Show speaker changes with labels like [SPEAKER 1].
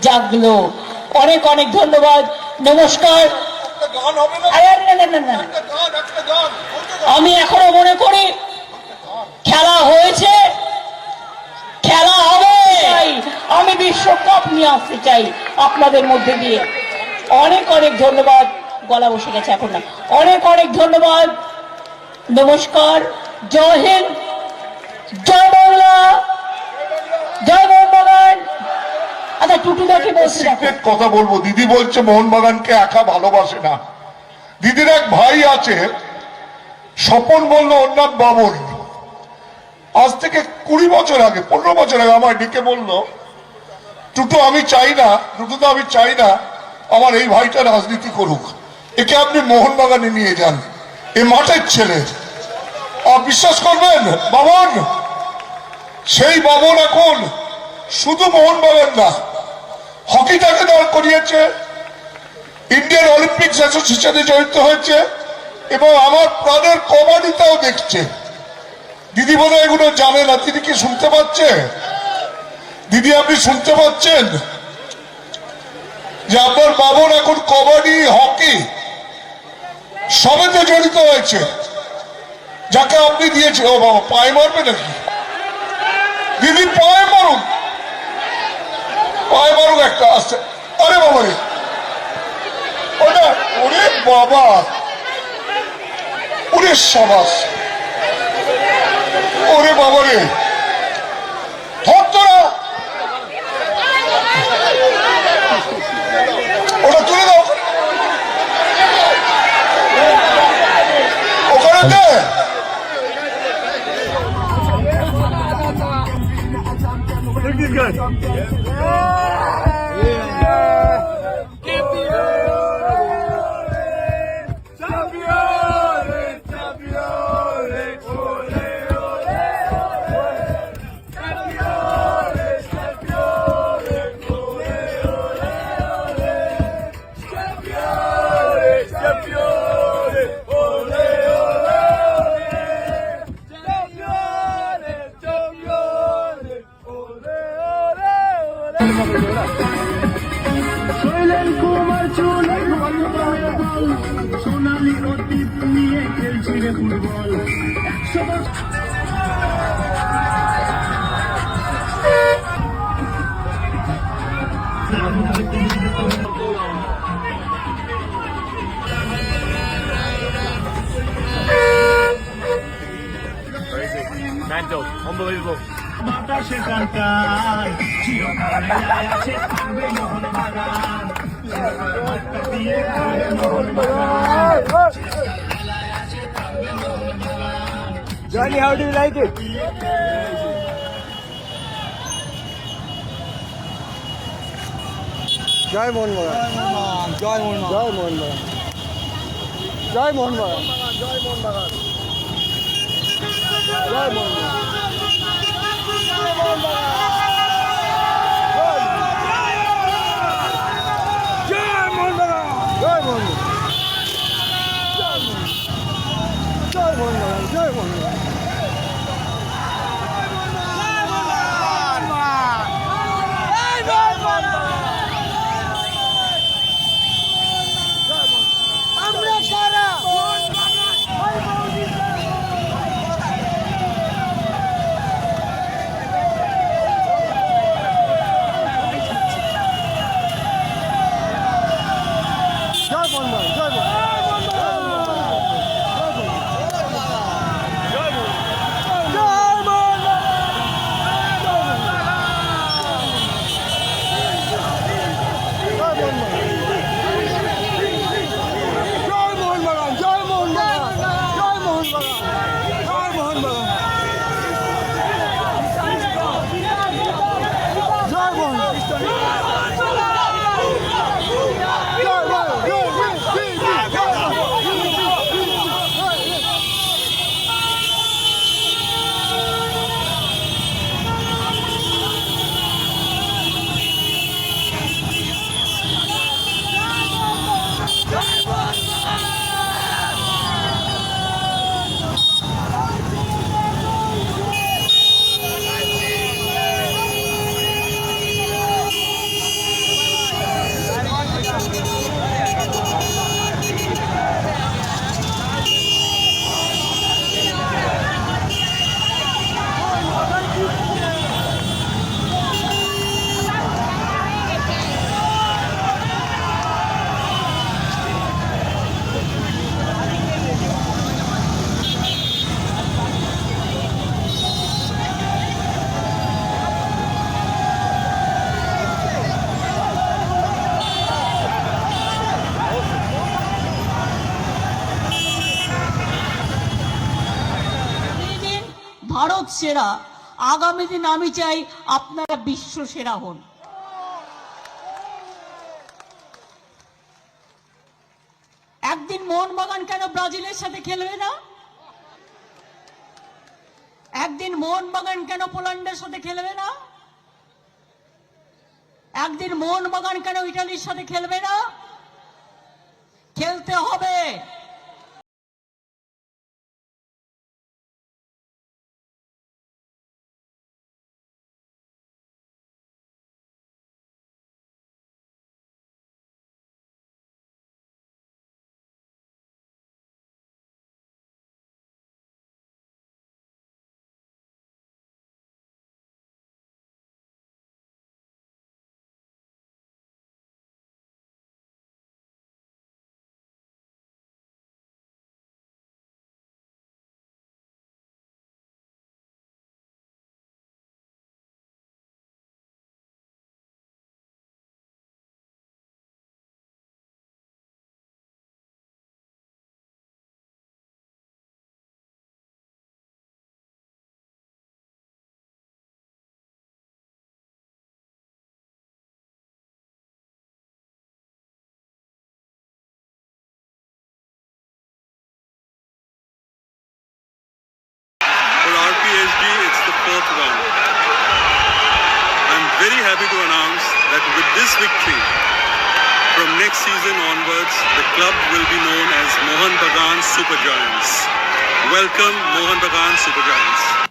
[SPEAKER 1] জাগলো। অনেক অনেক ধন্যবাদ, নমস্কার। আমি এখনো মনে করি খেলা হয়েছে, খেলা হবে। আমি বিশ্বকাপ নিয়ে আসতে চাই আপনাদের মধ্যে দিয়ে। অনেক অনেক ধন্যবাদ। গলা বসে গেছে এখন না। অনেক অনেক ধন্যবাদ, নমস্কার, জয় হিন্দ, জয় বাংলা, জয় মোহনবাগান। আচ্ছা টুটুদাকে বলছি
[SPEAKER 2] কথা বলবো। দিদি বলছে মোহনবাগানকে একা ভালোবাসে না। দিদির এক ভাই আছে, স্বপন বললো, ওর নাম বাবন। আজ থেকে 20 বছর আগে, 15 বছর আগে আমার ডেকে বললো, টুটু আমি চাই না, টুটুদা আমি চাই না আমার এই ভাইটা রাজনীতি করুক, একে আপনি মোহনবাগানে নিয়ে যান, এ মাঠের ছেলে। বিশ্বাস করবেন বাবন, সেই বাবন এখন শুধু মোহনবাগান না, হকিটাকে দাঁড় করিয়েছে, ইন্ডিয়ান অলিম্পিক অ্যাসোসিয়েশনে জড়িত হয়েছে এবং আমার প্রাণের কবাডিটাও দেখছে। দিদি বোধ এগুলো জানে না। তিনি কি শুনতে পাচ্ছে? দিদি আপনি শুনতে পাচ্ছেন যে আপনার বাবন এখন কবাডি, হকি সবেতে জড়িত হয়েছে, যাকে আপনি দিয়েছেন। ও বাবা, পায়ে মারবে নাকি? দিদি পায়ে মারুন, পায়ে মারুন একটা আসছে। আরে বাবা রে, ওটা, ওরে বাবা, ওরে সাবাস, ওরে বাবা রে, ধর তোরা, ওটা তুলে দাও ওখানে দে।
[SPEAKER 3] সোনালি অতীত নিয়ে খেলছি রে ফুটবল।
[SPEAKER 4] Mental, unbelievable.
[SPEAKER 3] বাতাসে কান্তায় চিরকালে আছে থাকবে মোহনবাগান। দিয়ে খাবে Mohun Bagan.
[SPEAKER 4] Johnny, how do you like it?
[SPEAKER 5] জয় মোহনবাগান, জয় মোহনবাগান, জয় মোহনবাগান, জয় মোহনবাগান, জয় মোহনবাগান, জয় মোহনবাগান।
[SPEAKER 1] ভারত সেরা, আগামী দিন আমি চাই আপনারা বিশ্ব সেরা হন। একদিন মোহনবাগান কেন ব্রাজিলের সাথে খেলবে না? একদিন মোহনবাগান কেন পোল্যান্ডের সাথে খেলবে না? একদিন মোহনবাগান কেন ইটালির সাথে খেলবে না? খেলতে হবে।
[SPEAKER 6] For RPSG, it's the 4th round. I'm very happy to announce that with this victory, from next season onwards, the club will be known as Mohun Bagan Super Giants. Welcome, Mohun Bagan Super Giants.